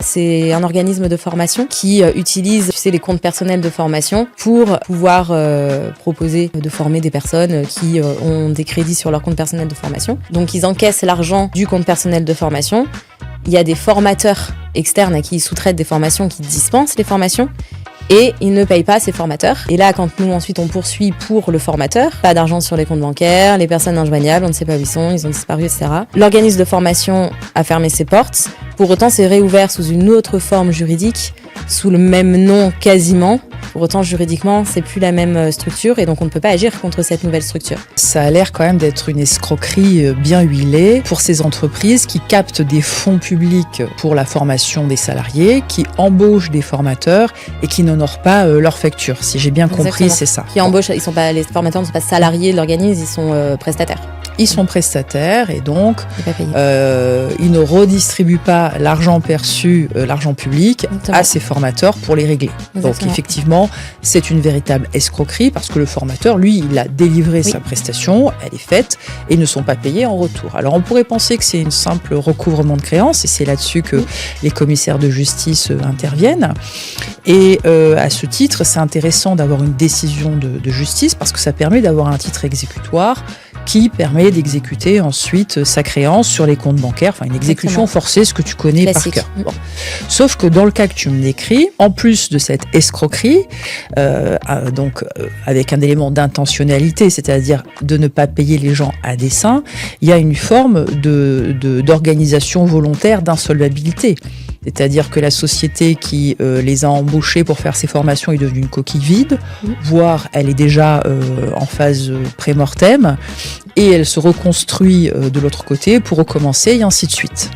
C'est un organisme de formation qui utilise les comptes personnels de formation pour pouvoir proposer de former des personnes qui ont des crédits sur leur compte personnel de formation. Donc ils encaissent l'argent du compte personnel de formation. Il y a des formateurs externes à qui ils sous-traitent des formations, qui dispensent les formations. Et ils ne payent pas ces formateurs. Et là, quand nous, ensuite, on poursuit pour le formateur, pas d'argent sur les comptes bancaires, les personnes injoignables, on ne sait pas où ils sont, ils ont disparu, etc. L'organisme de formation a fermé ses portes. Pour autant, c'est réouvert sous une autre forme juridique, sous le même nom quasiment. Pour autant, juridiquement, c'est plus la même structure et donc on ne peut pas agir contre cette nouvelle structure. Ça a l'air quand même d'être une escroquerie bien huilée pour ces entreprises qui captent des fonds publics pour la formation des salariés, qui embauchent des formateurs et qui n'honorent pas leurs factures. Si j'ai bien compris, c'est ça. Qui embauchent, les formateurs ne sont pas salariés de l'organisme, ils sont prestataires. Ils sont prestataires et donc ils ne redistribuent pas l'argent perçu, l'argent public, à ces formateurs pour les régler. Exactement. Donc effectivement, c'est une véritable escroquerie parce que le formateur, lui, il a délivré sa prestation, elle est faite et ils ne sont pas payés en retour. Alors on pourrait penser que c'est une simple recouvrement de créances et c'est là-dessus que les commissaires de justice interviennent. Et à ce titre, c'est intéressant d'avoir une décision de justice parce que ça permet d'avoir un titre exécutoire qui permet d'exécuter ensuite sa créance sur les comptes bancaires, enfin une exécution forcée, ce que tu connais classique par cœur. Bon. Sauf que dans le cas que tu me décris, en plus de cette escroquerie, avec un élément d'intentionnalité, c'est-à-dire de ne pas payer les gens à dessein, il y a une forme d'organisation volontaire d'insolvabilité. C'est-à-dire que la société qui les a embauchés pour faire ces formations est devenue une coquille vide, voire elle est déjà en phase pré-mortem, et elle se reconstruit de l'autre côté pour recommencer, et ainsi de suite.